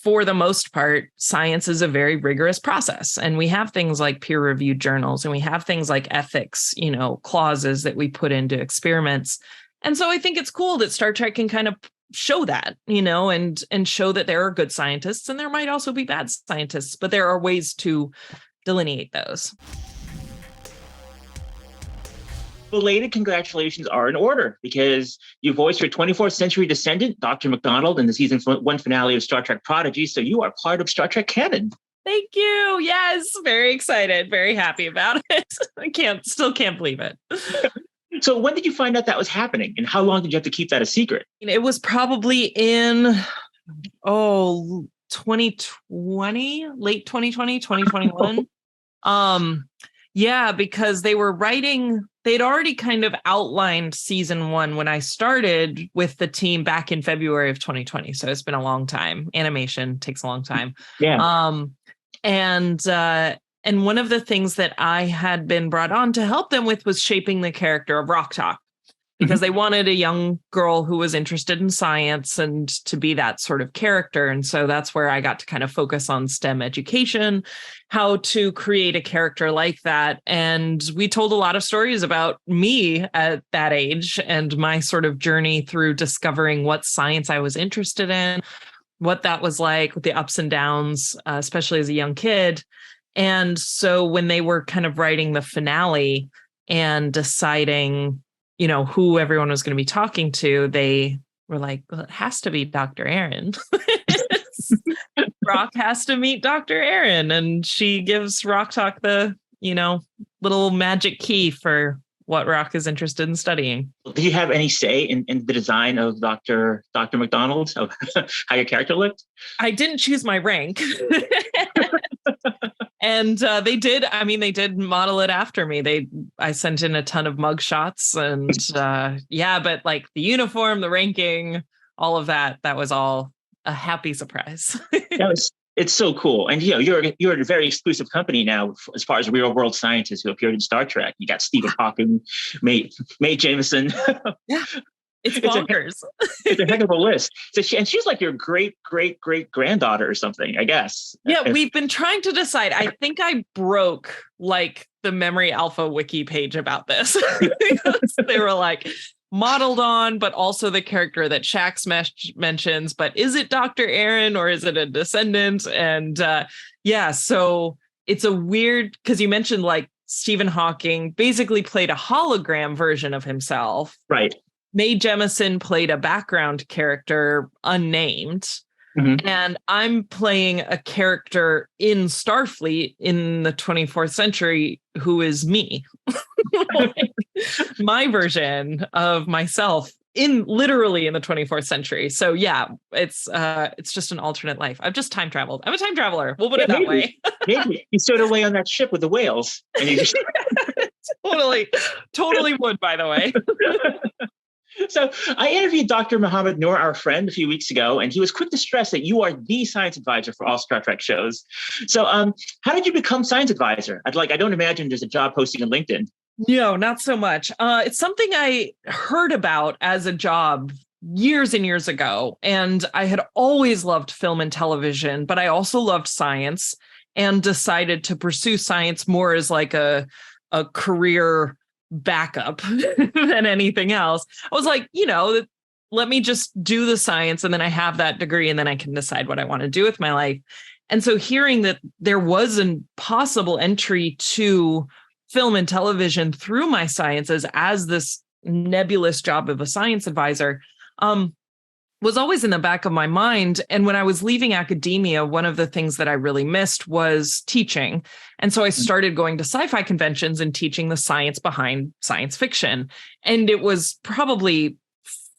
for the most part, science is a very rigorous process. And we have things like peer-reviewed journals, and we have things like ethics, clauses that we put into experiments. And so I think it's cool that Star Trek can kind of show that, and show that there are good scientists and there might also be bad scientists, but there are ways to delineate those. Belated congratulations are in order, because you voiced your 24th century descendant, Dr. Macdonald, in the season 1 finale of Star Trek Prodigy. So you are part of Star Trek canon. Thank you. Yes. Very excited. Very happy about it. I still can't believe it. So when did you find out that was happening, and how long did you have to keep that a secret? It was probably in, 2020, late 2020, 2021. Yeah, because they'd already kind of outlined season 1 when I started with the team back in February of 2020. So it's been a long time. Animation takes a long time. Yeah. And one of the things that I had been brought on to help them with was shaping the character of Rock Talk, because they wanted a young girl who was interested in science and to be that sort of character. And so that's where I got to kind of focus on STEM education, how to create a character like that. And we told a lot of stories about me at that age and my sort of journey through discovering what science I was interested in, what that was like, with the ups and downs, especially as a young kid. And so when they were kind of writing the finale and deciding, who everyone was going to be talking to, they were like, well, it has to be Dr. Erin. Rock has to meet Dr. Erin. And she gives Rock Talk the, little magic key for what Rock is interested in studying. Did you have any say in the design of Dr. Macdonald, of how your character looked? I didn't choose my rank. And they did model it after me. I sent in a ton of mug shots and but like the uniform, the ranking, all of that was all a happy surprise. It's so cool. And you're in a very exclusive company now as far as real world scientists who appeared in Star Trek. You got Stephen Hawking, Mae Jemison. Yeah. It's bonkers. It's a heck of a list. And she's like your great granddaughter or something, I guess. Yeah, we've been trying to decide. I think I broke like the Memory Alpha wiki page about this. They were like modeled on, but also the character that Shax mentions. But is it Dr. Erin or is it a descendant? And so it's a weird, because you mentioned like Stephen Hawking basically played a hologram version of himself. Right. Mae Jemison played a background character unnamed. Mm-hmm. And I'm playing a character in Starfleet in the 24th century who is me. My version of myself literally in the 24th century. So yeah, it's just an alternate life. I've just time traveled. I'm a time traveler. We'll put it that way. Maybe you stowed away on that ship with the whales. And you just... totally would, by the way. So I interviewed Dr. Muhammad Noor, our friend, a few weeks ago, and he was quick to stress that you are the science advisor for all Star Trek shows. So how did you become science advisor? I don't imagine there's a job posting on LinkedIn. No, not so much. It's something I heard about as a job years and years ago. And I had always loved film and television, but I also loved science and decided to pursue science more as like a career backup than anything else. I was like, let me just do the science and then I have that degree and then I can decide what I want to do with my life. And so hearing that there was a possible entry to film and television through my sciences as this nebulous job of a science advisor was always in the back of my mind. And when I was leaving academia, one of the things that I really missed was teaching. And so I started going to sci-fi conventions and teaching the science behind science fiction. And it was probably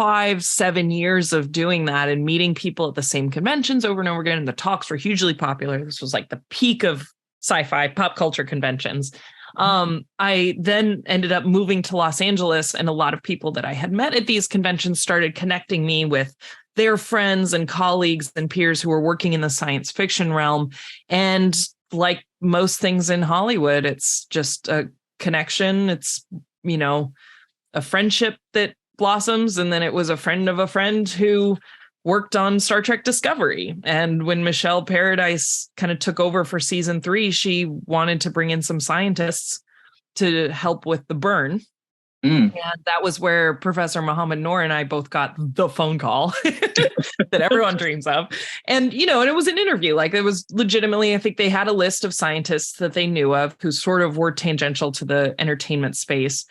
5-7 years of doing that and meeting people at the same conventions over and over again. And the talks were hugely popular. This was like the peak of sci-fi pop culture conventions. I then ended up moving to Los Angeles, and a lot of people that I had met at these conventions started connecting me with their friends and colleagues and peers who were working in the science fiction realm. And like most things in Hollywood, it's just a connection. It's, a friendship that blossoms. And then it was a friend of a friend who worked on Star Trek Discovery. And when Michelle Paradise kind of took over for season 3, she wanted to bring in some scientists to help with the burn. And that was where Professor Muhammad Noor and I both got the phone call that everyone dreams of. And, and it was an interview. Like, it was legitimately, I think they had a list of scientists that they knew of who sort of were tangential to the entertainment space,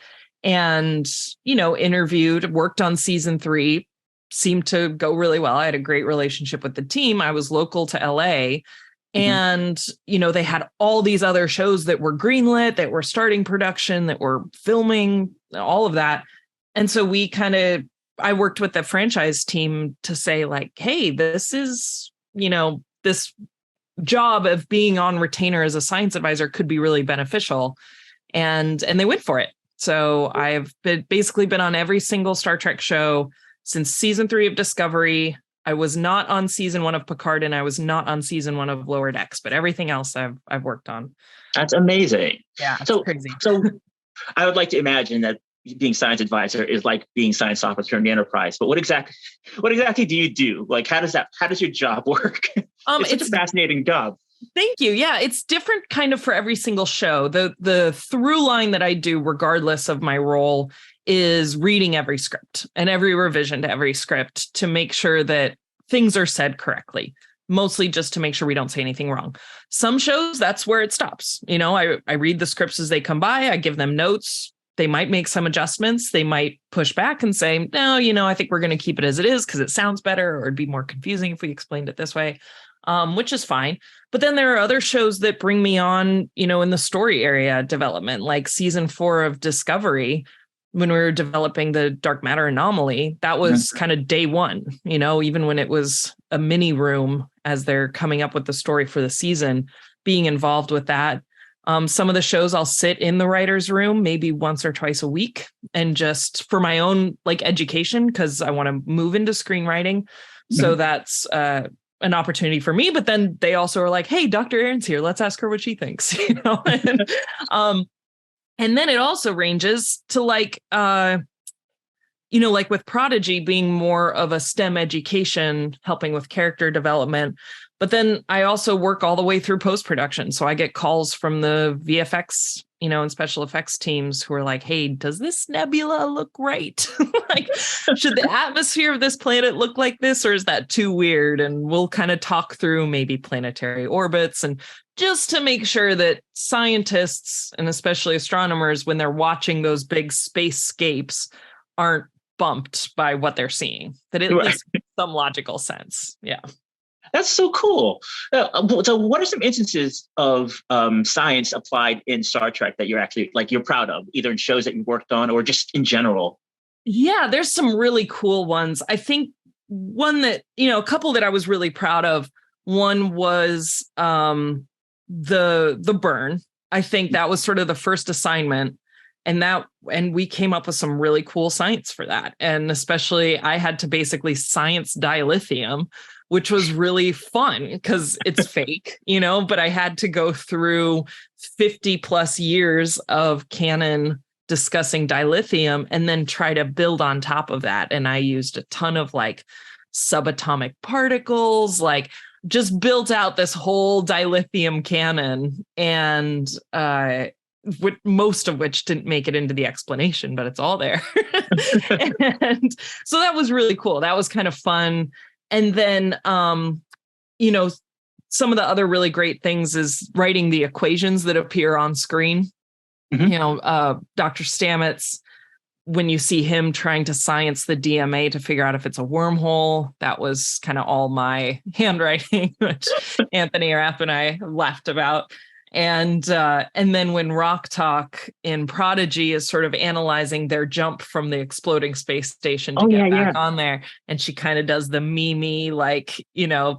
and, interviewed, worked on season 3, seemed to go really well. I had a great relationship with the team. I was local to LA. And, they had all these other shows that were greenlit, that were starting production, that were filming, all of that. And so I worked with the franchise team to say, like, hey, this is, this job of being on retainer as a science advisor could be really beneficial. And they went for it. So I've basically been on every single Star Trek show since season 3 of Discovery. I was not on season 1 of Picard, and I was not on season 1 of Lower Decks, but everything else I've worked on. That's amazing. Yeah, it's crazy. So I would like to imagine that being science advisor is like being science officer in the Enterprise. But what exactly do you do? Like, how does your job work? It's such a fascinating job. Thank you. Yeah, it's different kind of for every single show. The through line that I do, regardless of my role, is reading every script and every revision to every script to make sure that things are said correctly, mostly just to make sure we don't say anything wrong. Some shows, that's where it stops. I read the scripts as they come by. I give them notes. They might make some adjustments. They might push back and say, no, I think we're going to keep it as it is because it sounds better, or it'd be more confusing if we explained it this way, which is fine. But then there are other shows that bring me on, in the story area development, like season 4 of Discovery. When we were developing the dark matter anomaly, that was kind of day one, even when it was a mini room as they're coming up with the story for the season, being involved with that. Some of the shows I'll sit in the writer's room maybe once or twice a week, and just for my own education, because I want to move into screenwriting. So that's an opportunity for me. But then they also are like, hey, Dr. Erin's here. Let's ask her what she thinks. And then it also ranges to like with Prodigy being more of a STEM education, helping with character development. But then I also work all the way through post-production. So I get calls from the VFX, and special effects teams who are like, hey, does this nebula look right? Like, should the atmosphere of this planet look like this, or is that too weird? And we'll kind of talk through maybe planetary orbits, and just to make sure that scientists, and especially astronomers, when they're watching those big spacescapes, aren't bumped by what they're seeing, that it least makes some logical sense. Yeah. That's so cool. So what are some instances of science applied in Star Trek that you're actually you're proud of, either in shows that you worked on or just in general? Yeah, there's some really cool ones. I think one that, a couple that I was really proud of. One was the burn. I think that was sort of the first assignment. And we came up with some really cool science for that. And especially I had to basically science dilithium, which was really fun because it's fake, but I had to go through 50 plus years of canon discussing dilithium and then try to build on top of that. And I used a ton of subatomic particles, just built out this whole dilithium canon, and most of which didn't make it into the explanation, but it's all there. And so that was really cool. That was kind of fun. And then, some of the other really great things is writing the equations that appear on screen. Dr. Stamets, when you see him trying to science the DMA to figure out if it's a wormhole, that was kind of all my handwriting, which Anthony Rapp and I laughed about. And then when Rock Talk in Prodigy is sort of analyzing their jump from the exploding space station to get back on there, and she kind of does the Mimi,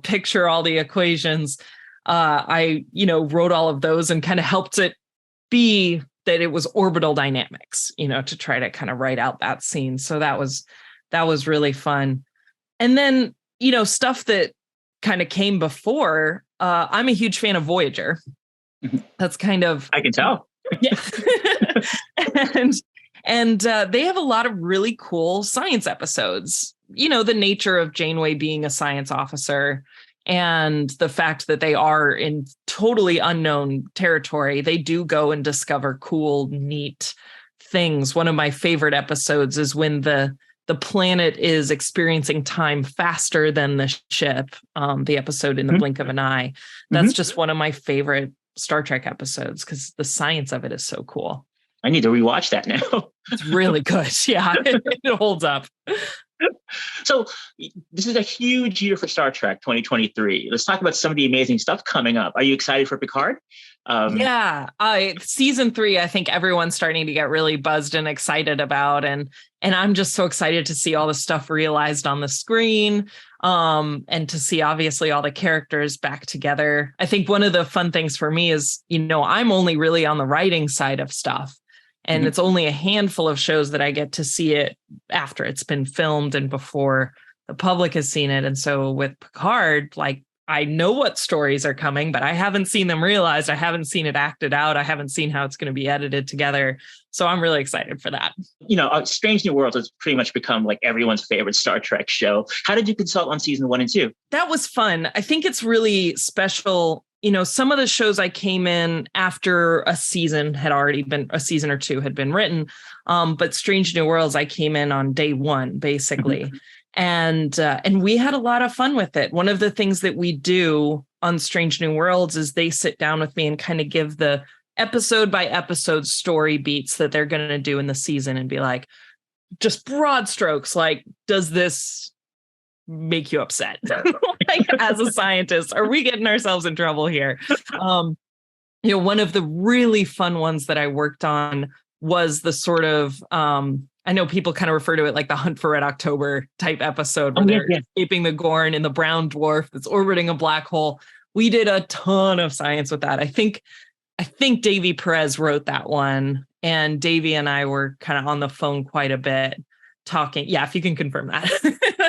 picture all the equations. I wrote all of those and kind of helped it be that it was orbital dynamics, to try to kind of write out that scene. So that was really fun. And then, stuff that kind of came before. I'm a huge fan of Voyager. That's kind of, I can tell. Yeah. and they have a lot of really cool science episodes. the nature of Janeway being a science officer and the fact that they are in totally unknown territory. They do go and discover cool, neat things. One of my favorite episodes is when the planet is experiencing time faster than the ship, the episode In the Blink of an Eye. That's just one of my favorite Star Trek episodes because the science of it is so cool. I need to rewatch that now. It's really good. Yeah, it holds up. So this is a huge year for Star Trek 2023. Let's talk about some of the amazing stuff coming up. Are you excited for Picard? Season 3, I think everyone's starting to get really buzzed and excited about. And I'm just so excited to see all the stuff realized on the screen, and to see obviously all the characters back together. I think one of the fun things for me is, I'm only really on the writing side of stuff. And it's only a handful of shows that I get to see it after it's been filmed and before the public has seen it. And so with Picard, I know what stories are coming, but I haven't seen them realized. I haven't seen it acted out. I haven't seen how it's going to be edited together. So I'm really excited for that. Strange New Worlds has pretty much become like everyone's favorite Star Trek show. How did you consult on season 1 and 2? That was fun. I think it's really special. Some of the shows I came in after a season or two had been written. But Strange New Worlds, I came in on day 1, basically. And we had a lot of fun with it. One of the things that we do on Strange New Worlds is they sit down with me and kind of give the episode by episode story beats that they're going to do in the season and be like, just broad strokes, like, does this make you upset? As a scientist, are we getting ourselves in trouble here? One of the really fun ones that I worked on was the sort of, I know people kind of refer to it like the Hunt for Red October type episode where they're escaping the Gorn in the brown dwarf that's orbiting a black hole. We did a ton of science with that. I think Davy Perez wrote that one, and Davy and I were kind of on the phone quite a bit talking. Yeah, if you can confirm that.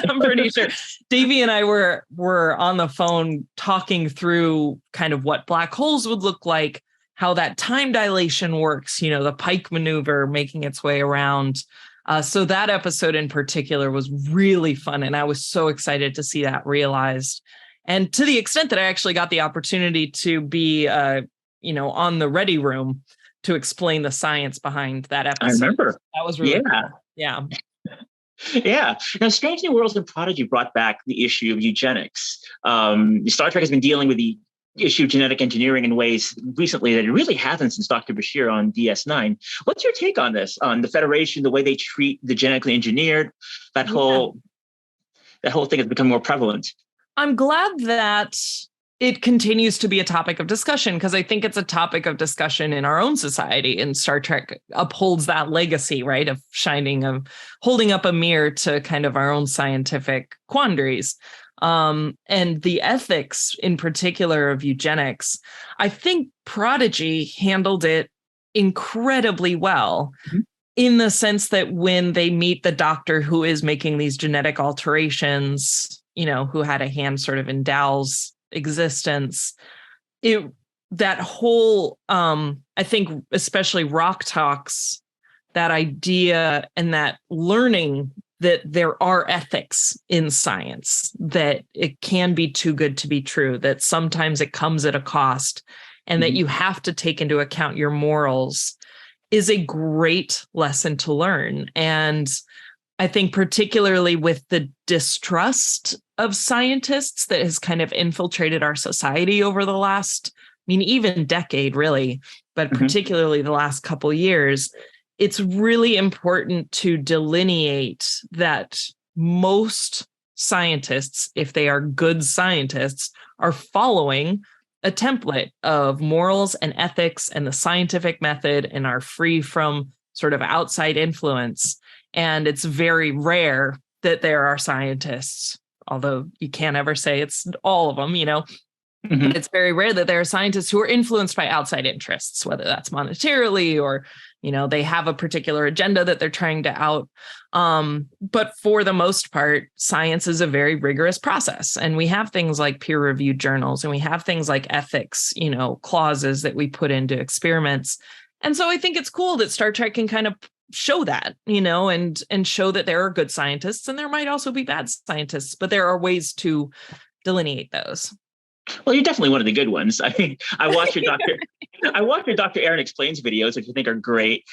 I'm pretty sure Davy and I were on the phone talking through kind of what black holes would look like, how that time dilation works, the Pike maneuver making its way around. So that episode in particular was really fun. And I was so excited to see that realized. And to the extent that I actually got the opportunity to be, on the Ready Room to explain the science behind that episode. I remember. That was really cool. Yeah. Yeah. Now, Strange New Worlds and Prodigy brought back the issue of eugenics. Star Trek has been dealing with the issue of genetic engineering in ways recently that it really hasn't since Dr. Bashir on DS9. What's your take on this, on the Federation, the way they treat the genetically engineered? That whole thing has become more prevalent. I'm glad that it continues to be a topic of discussion, because I think it's a topic of discussion in our own society, and Star Trek upholds that legacy, right, of holding up a mirror to kind of our own scientific quandaries. And the ethics in particular of eugenics, I think Prodigy handled it incredibly well, in the sense that when they meet the doctor who is making these genetic alterations, who had a hand sort of in Dow's existence, that whole, I think especially Rock Talks, that idea and that learning that there are ethics in science, that it can be too good to be true, that sometimes it comes at a cost, and that you have to take into account your morals, is a great lesson to learn. And I think particularly with the distrust of scientists that has kind of infiltrated our society over the last, even decade really, but particularly the last couple of years, it's really important to delineate that most scientists, if they are good scientists, are following a template of morals and ethics and the scientific method, and are free from sort of outside influence. And it's very rare that there are scientists, although you can't ever say it's all of them, But it's very rare that there are scientists who are influenced by outside interests, whether that's monetarily or, they have a particular agenda that they're trying to out. But for the most part, science is a very rigorous process. And we have things like peer-reviewed journals, and we have things like ethics, clauses that we put into experiments. And so I think it's cool that Star Trek can kind of show that, and show that there are good scientists and there might also be bad scientists, but there are ways to delineate those. Well, you're definitely one of the good ones. I mean, I watch your Dr. Erin Explains videos, which I think are great.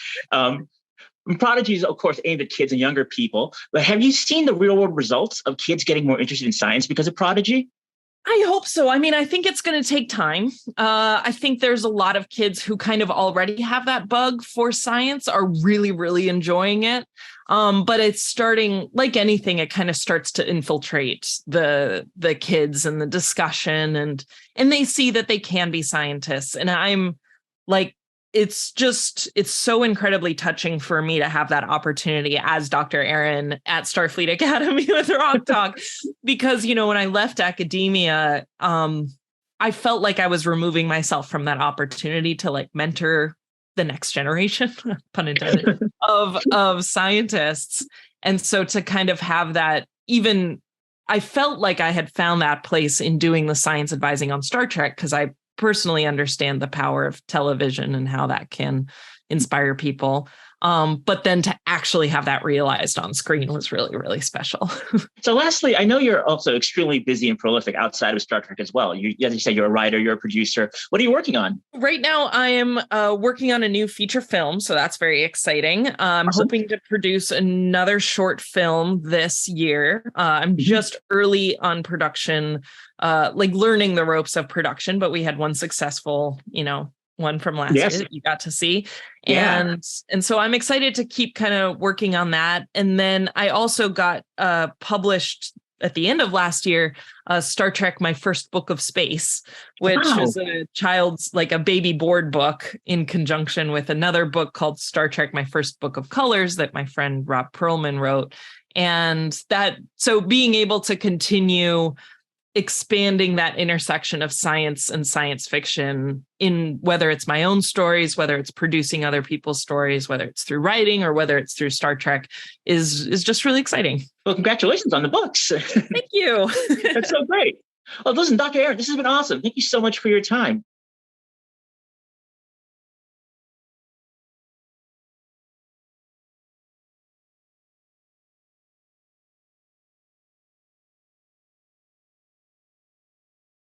Prodigy is, of course, aimed at kids and younger people. But have you seen the real world results of kids getting more interested in science because of Prodigy? I hope so. I mean, I think it's going to take time. I think there's a lot of kids who kind of already have that bug for science, are really, really enjoying it. But it's starting, like anything, it kind of starts to infiltrate the kids and the discussion, and they see that they can be scientists. And I'm like, it's so incredibly touching for me to have that opportunity as Dr. Erin at Starfleet Academy with Rock Talk, because, when I left academia, I felt like I was removing myself from that opportunity to like mentor the next generation, pun intended, of scientists. And so to kind of have that, even I felt like I had found that place in doing the science advising on Star Trek, because I personally understand the power of television and how that can inspire people. But then to actually have that realized on screen was really, really special. So lastly, I know you're also extremely busy and prolific outside of Star Trek as well. As you said, you're a writer, you're a producer. What are you working on? Right now, I am working on a new feature film, so that's very exciting. I'm Awesome. hoping to produce another short film this year. I'm just early on production, like learning the ropes of production, but we had one successful, one from last year that you got to see. Yeah. And so I'm excited to keep kind of working on that. And then I also got published at the end of last year, Star Trek, My First Book of Space, which is a child's, like a baby board book in conjunction with another book called Star Trek, My First Book of Colors that my friend Rob Perlman wrote. And so being able to continue expanding that intersection of science and science fiction, in whether it's my own stories, whether it's producing other people's stories, whether it's through writing or whether it's through Star Trek, is just really exciting. Well, congratulations on the books. Thank you. That's so great. Well, listen, Dr. Erin, this has been awesome. Thank you so much for your time.